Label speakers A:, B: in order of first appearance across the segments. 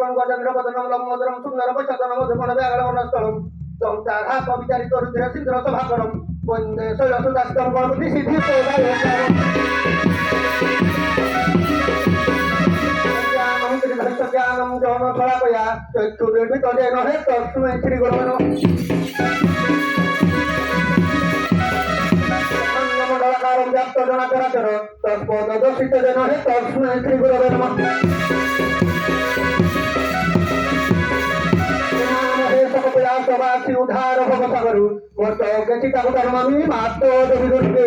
A: गण गजेंद्र पदनम लंबोदरम सुंदर पश्यतनम मधुपन व्याघ्रवनस्थलम संचारा कविचारी चरित्र सिंद्र सभाकरम वंदे शैलसुदास्तं गणपति सिद्धि सोदायकारम ज्ञानम जौन फलाकया चक्षु निर्मित जेन हे तस्मै श्री गुरवे नमः मंडलकारं व्याप्त जनाचराचर तत्पददर्शित जेन हे तस्मै श्री गुरवे नमः सभासी उधार भवसागरु वर्तके चितावतारमामि मातो दविदुर्गे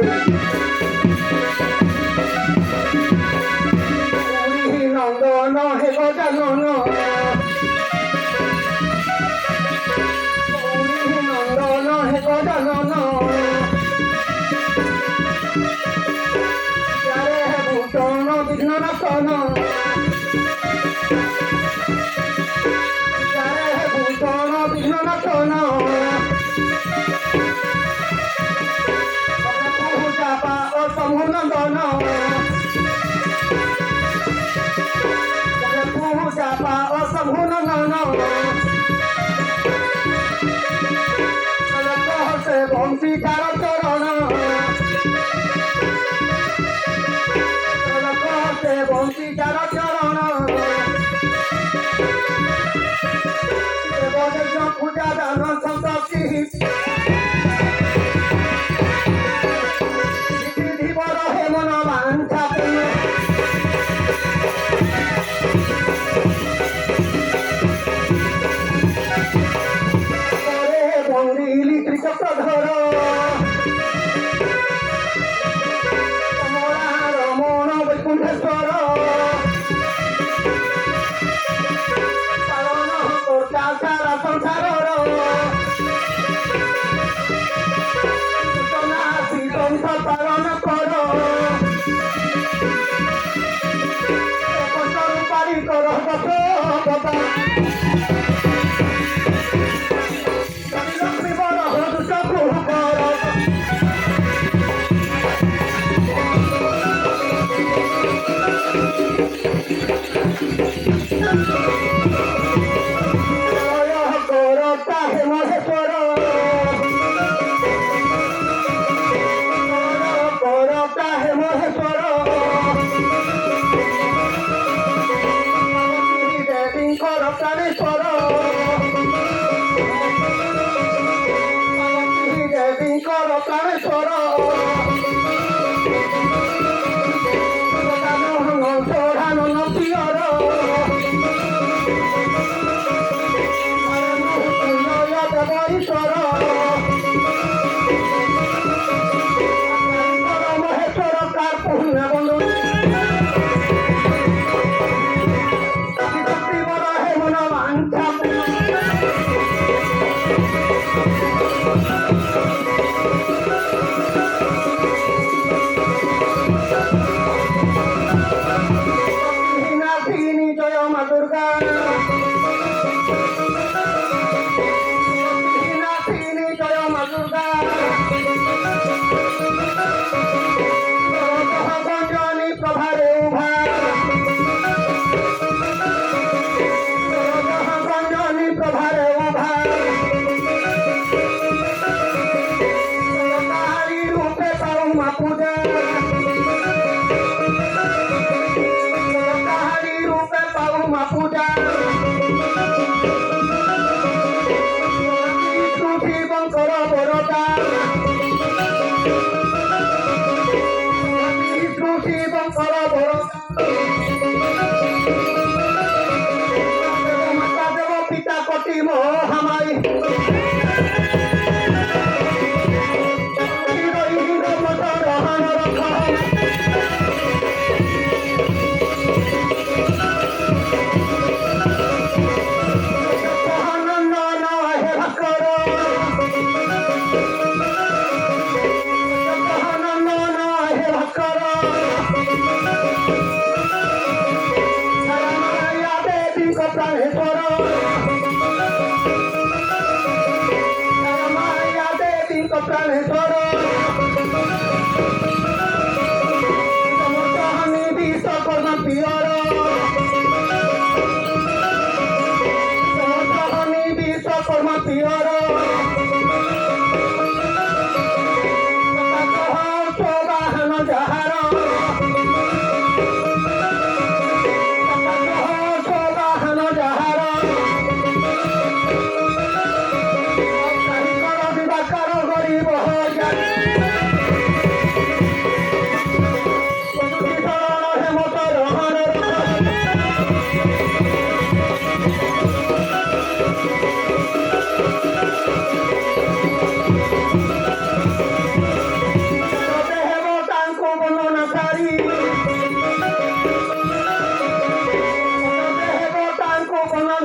A: नंदन हे गजानन नंदन हे गजानन यारे हे भूषण विघ्ननाशन यारे हे भूषण विघ्ननाशन पूजा असमूह नंदन पूजा असमूह नंदन से बंशी तार चरण से बंशी तार चरण पूजा दान संतोषी विधि बर हे मन वांछा बंदिली त्रिचक्रधर रमण वैकुंठेश्वर पालन कर्ता सारा संसार ग्रंथ पालन कर पारी कर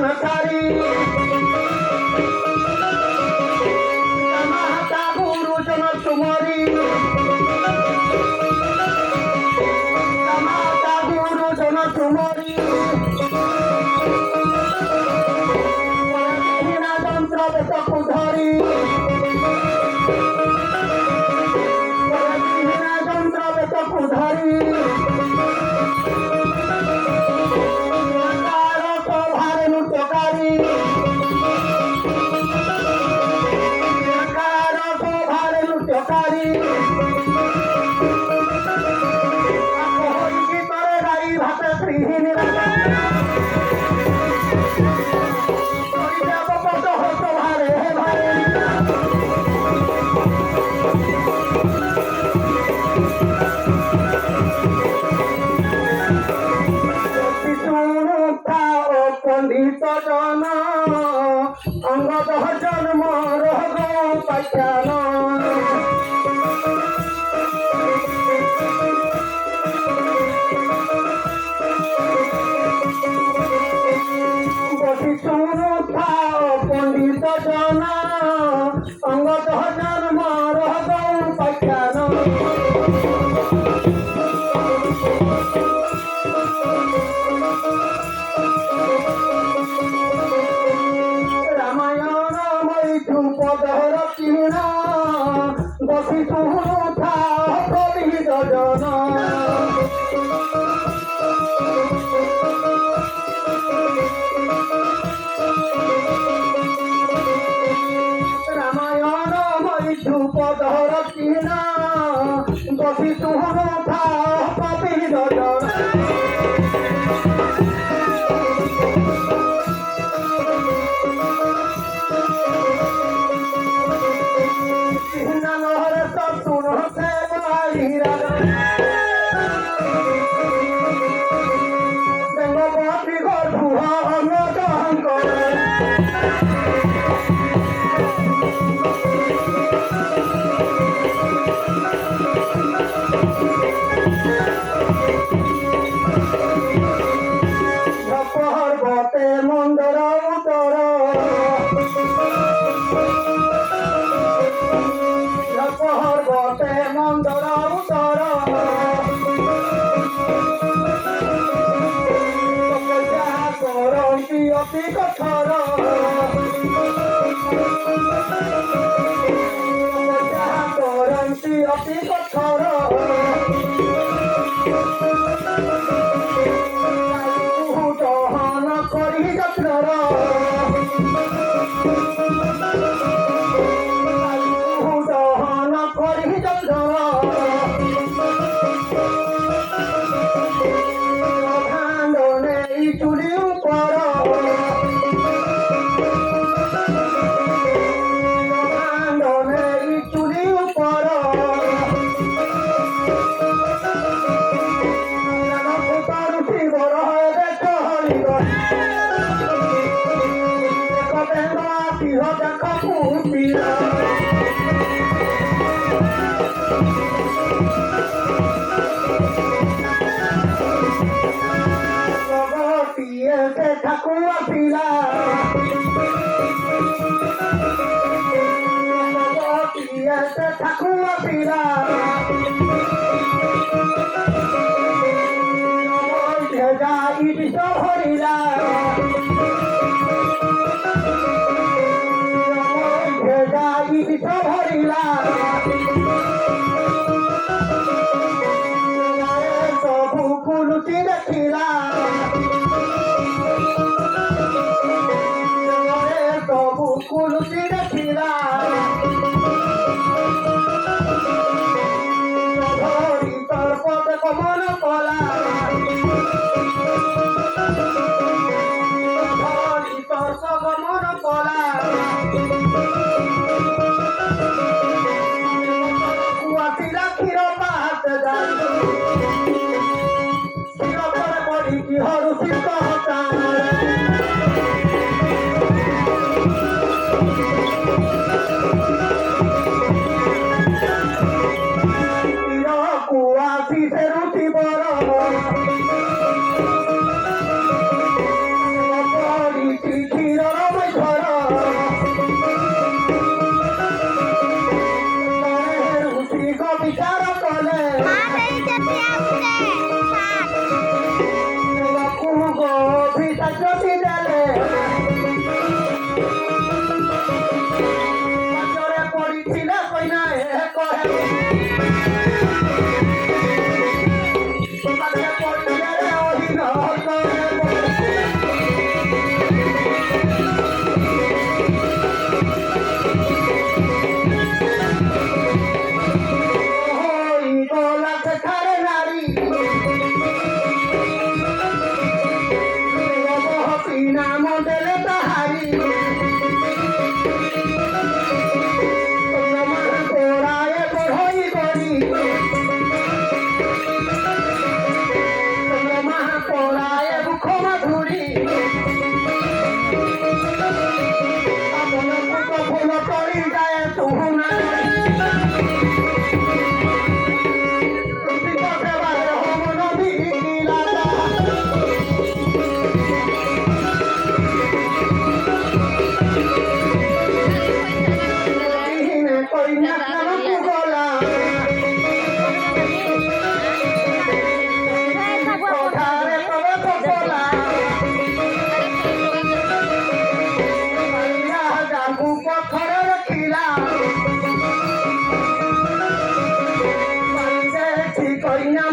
A: संसारी माता गुरुजन तुमरी माता गुरुजन तुमरी যন্ত্র বেতকু ধরি যন্ত্র বেতকু ধরি ভারে নৃত্যকারী ভারে নৃত্যকারী গীতরে গাই ভাতে শ্রীহীন পণ্ডিত জন অঙ্গদ জন্ম রোগ পাইখান বসি শুনুথা পণ্ডিত জন অঙ্গদ জন্ম রোগ পাইখান পদর কিণ বসি শুনুথা কবি জন রামায়ণ মৈথু পদর কিণ বসি শুনুথা কবি জন পর্বতে মন্দর উত্তর পর্বতে মন্দর উত্তর করন্তি অতি কঠোর করন্তি অতি কঠোর দহন করি যত্নর দহন করি যত্নর এই চুরি উপর এই চুরি উপর বড় দেখ হরিব দেখ পুপিয়া ঠাকুয়া পিলা ঠাকুয়া পিলা ভেজা ইলিশ ভরিলা ভেজা ইলিশ ভরিলা ସବୁ ফুলুচি দেখিলা ସବୁ ফুলুচি দেখিলা ধরি তোর পদে কমল কলা ধরি তোর কমল কলা কুয়াশিরা ক্ষীর পাহাতে যায় ক্ষীর পরে পড়ি হরু শীত হতা কুয়াশি ফেরুতি বড় পড়িছি नाम देले ताहारी महाकोराए बढ़ई गरी महाकोराए मुख मधुरी अपन पुष्प फूल पड़ी जाए सुहुना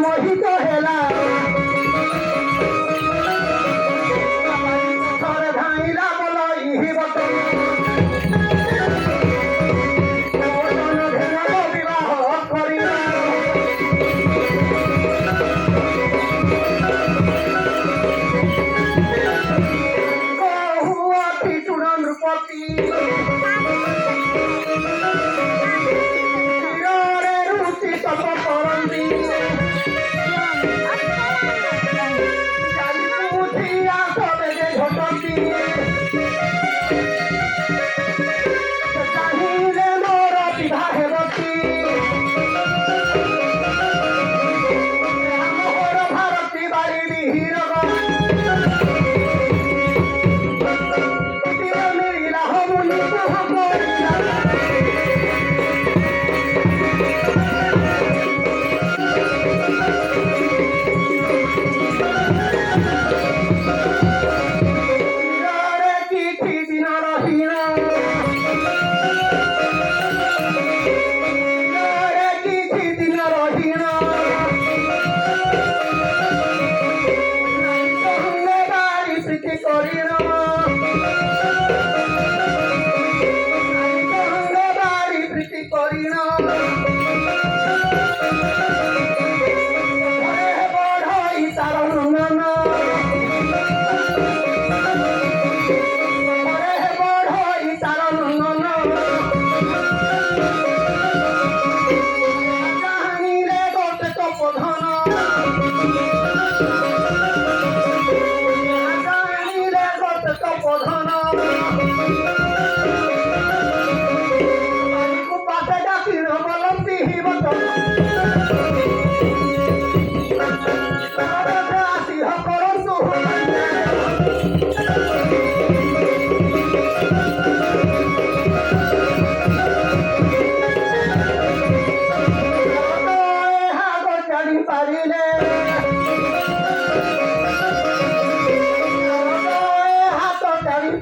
A: मोहित हेला धाइला बोलो इही बतन विवाह करिला कहुअति चूड़ नृपति चिରରେ ରୁଚି ତପ କରନ୍ତି ଚାହିଁଲେ ମୋର ବିଭା ହେବତି ମୋର ଭାରତୀ ବାଡ଼ି ବିହୀର ମିଳିଲା ହମୁନି କୁହ କରିଲା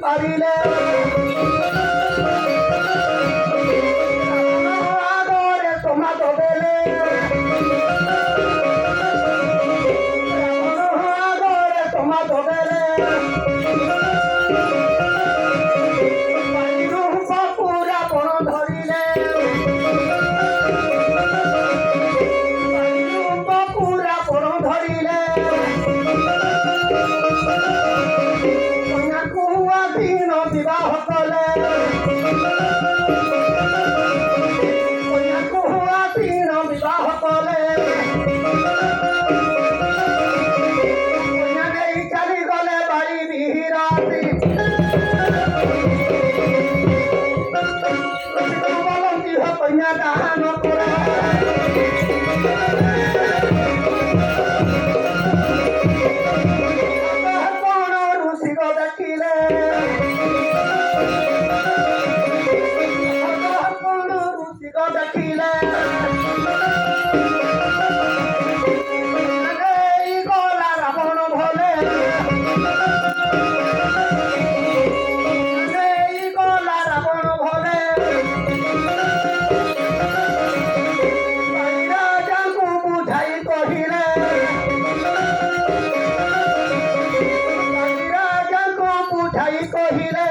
A: ପାରିଲେ ଆଗରେ ସମାଜ ଦେଲେ ଆଗରେ ସମାଜ ଦେଲେ ପୁରା ପଣ ଧରିଲେ ପୁରା ପଣ ଧରିଲେ विवाह कले तीन विवाह कले चली गले बाड़ी बिहराती बोलती हो कन्या दान करे कौन ऋषि को देखिले देखिले गला रावण भले गला रावण भले राजा को बुझाई कहिले राजा को बुझाई कहिले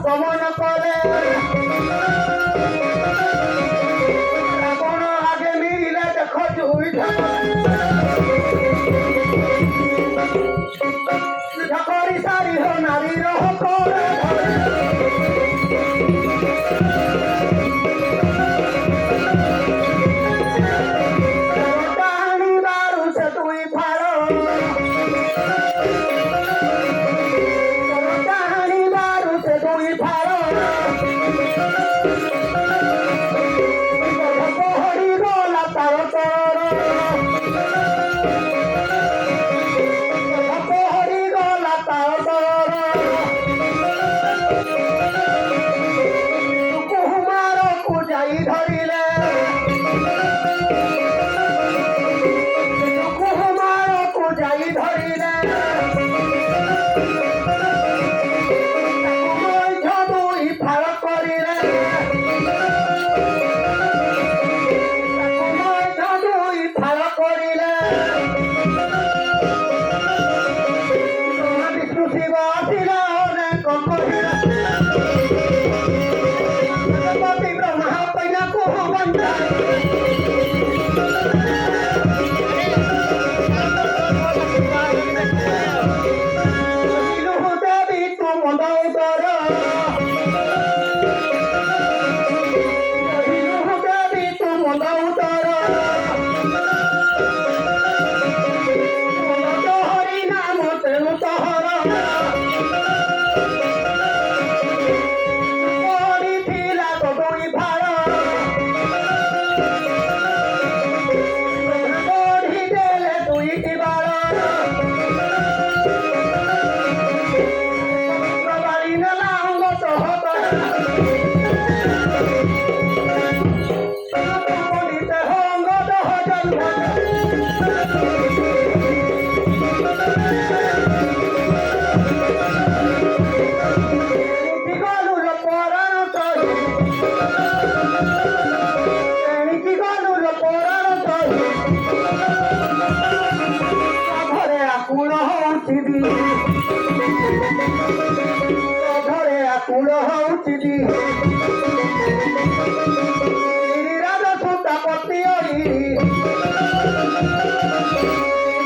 A: गमन कले Uno hauchidi, irada suta potiyori,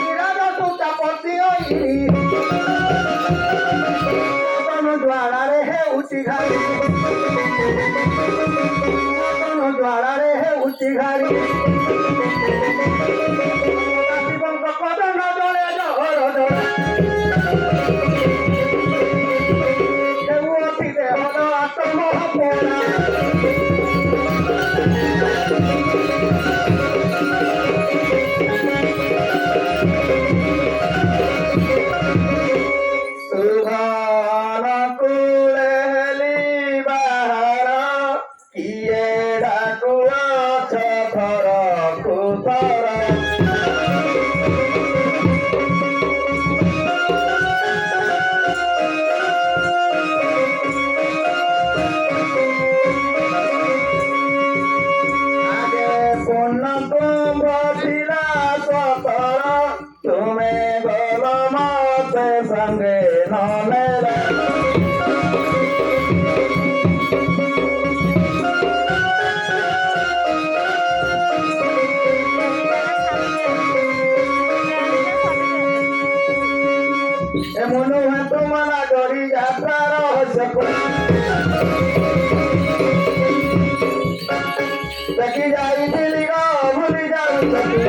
A: irada suta potiyori. Kono dwara re he uchi ghari, kono dwara re he uchi ghari. Tapi bangko kono na dole johoro dole. Sangue no me da. Emono hato mana dori jatra rohasya Taki jai dili go bhuli jau saki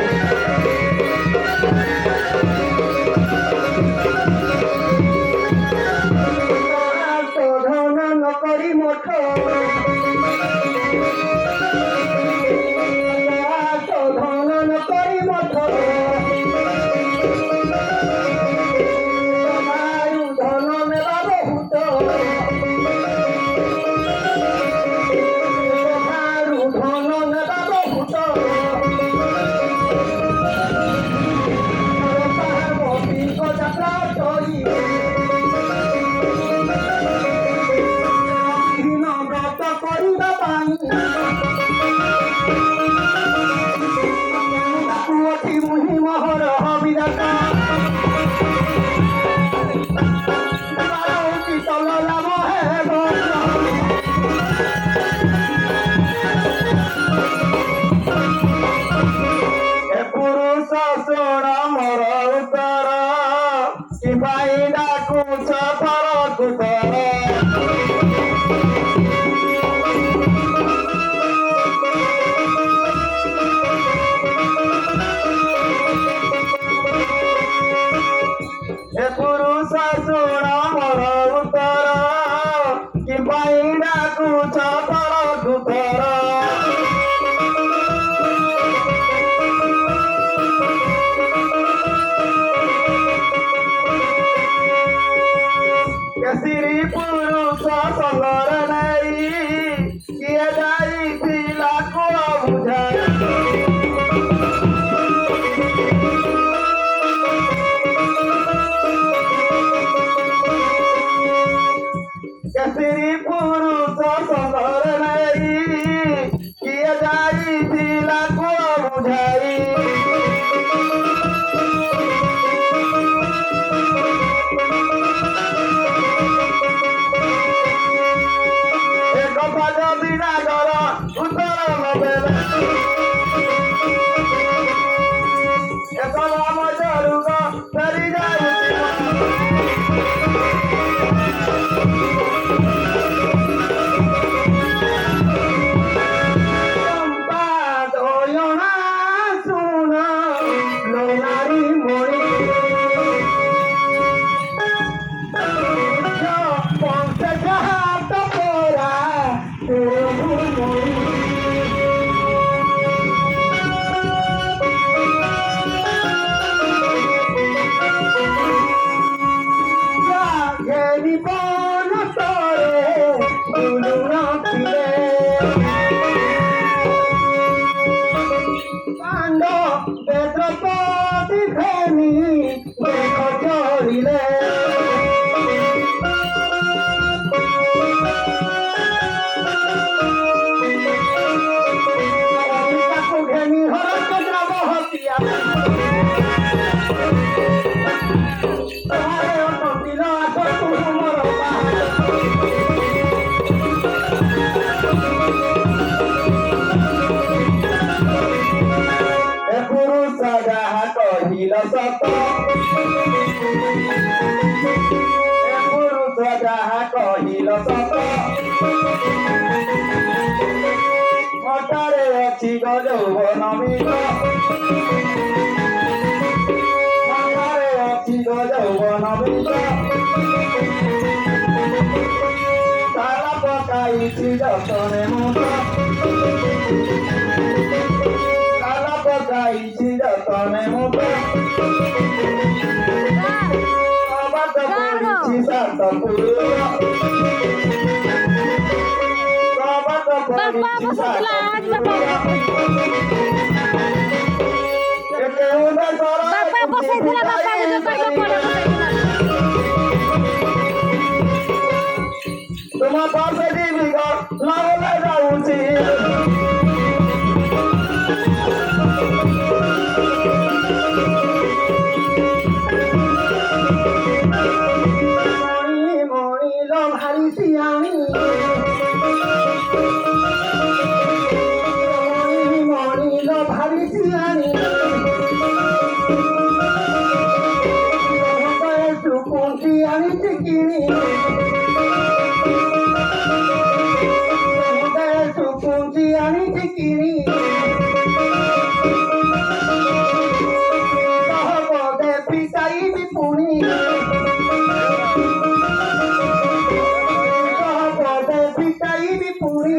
A: পাইছি গো যৌবন বীজ মাথারে আছি গো যৌবন বীজ তারা পকাইছি যতনে মুখ তারা পকাইছি যতনে মুখ আবার তো পড়িছি শান্ত পুরুষ
B: Bapak masuk kelas, Bapak bosnya itu lah Bapak itu kalau boleh
A: তোমার পাশে দিবি গো লাউলে যাউছি মণি মণি লো ভারি সিয়ানি ভারি সিয়ানি সুকুন্তি আমি চিকিনি সুকুন্তি আমি চিকিনি সহপদে পিতাই বিপুনি সহপদে পিতাই বিপুনি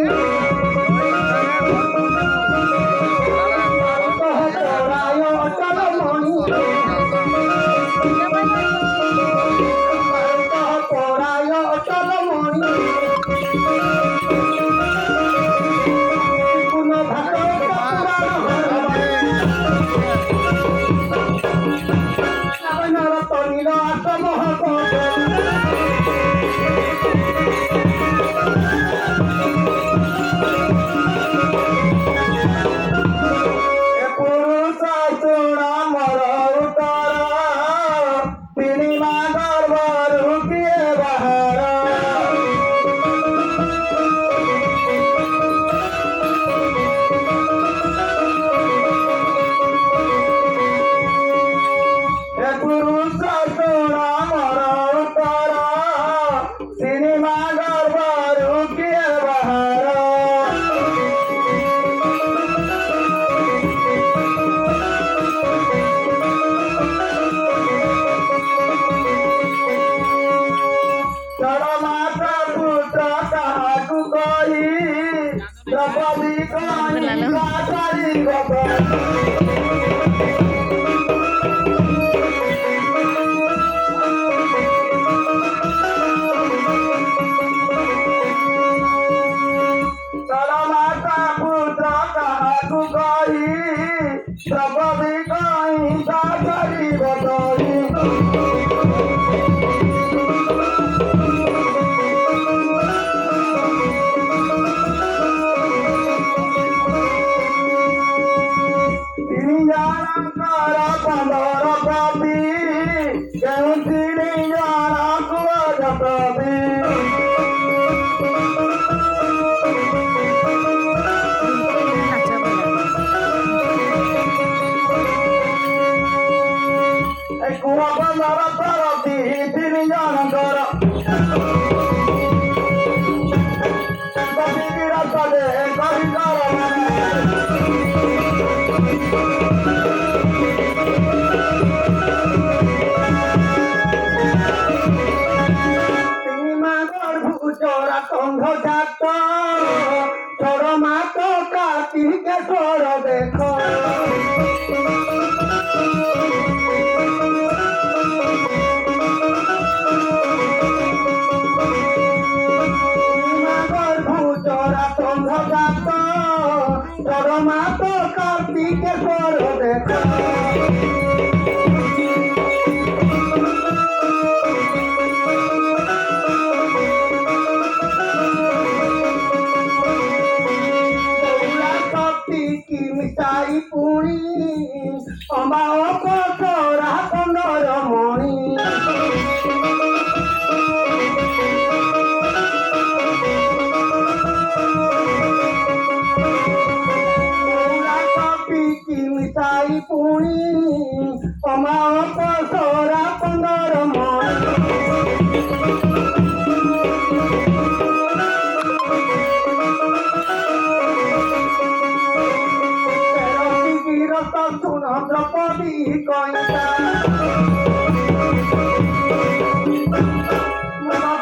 A: দ্রৌপদী কইতা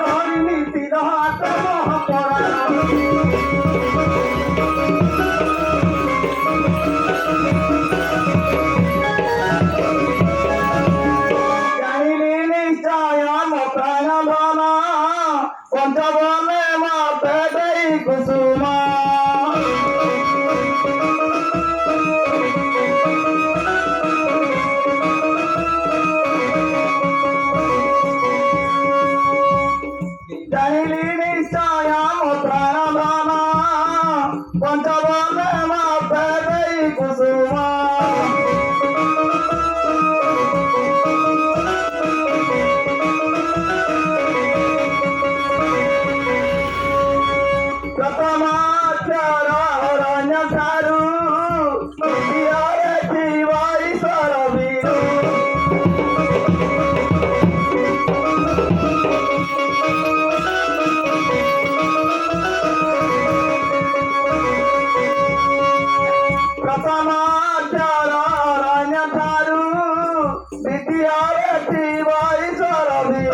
A: ধরিণী তীর হাত পড়া জানিলি নিশ্চয় প্রাণ ধন পঞ্চবনে মাতে দেই কুসুমা জানিলি নিশ্চয় প্রাণ ধন পঞ্চবনে মাতে দেই কুসুমা প্রথমাচার অরণ্য ঠারু জীবাই সরবীর প্রথমাচার অরণ্য ঠারু বিদ্যারে জীবাই সরবীর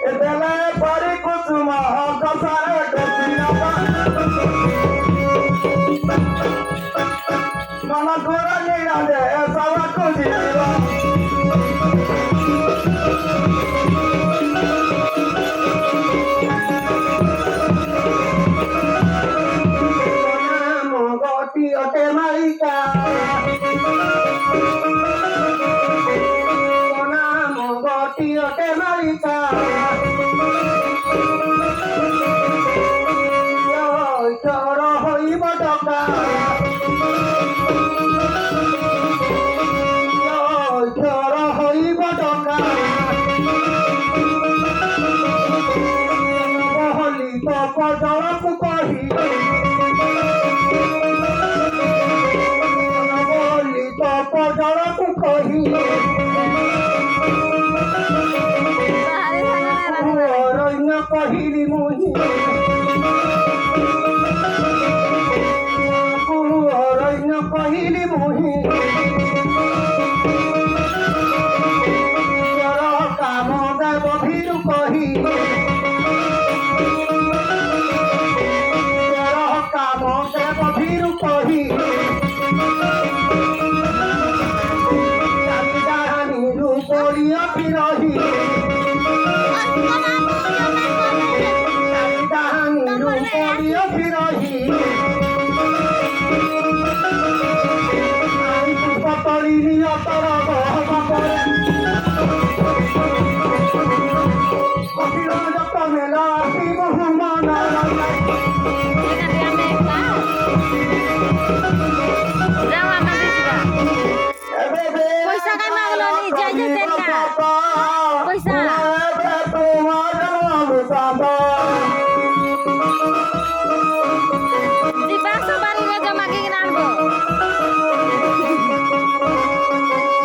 A: এদেলে পরি কুসুম কসারে কসিনবা মন গোরা নিরাজে সবা কুজিবা মগটি অটে মাইকা মগটি অটে মাইকা চর হইব ডকা চর হইব ডকা বহলি তপজরকু কহি বহলি তপজরকু কহি অরণ্য কহিলি মুহি অরণ্য কহিলি মুহি কাম দেব ভীরু কহি কাম দেব ভীরু কহি ডাহানিরু পড়িয়া বিরহি ডাহানিরু পড়িয়া বিরহি পতলিনী অতর গহব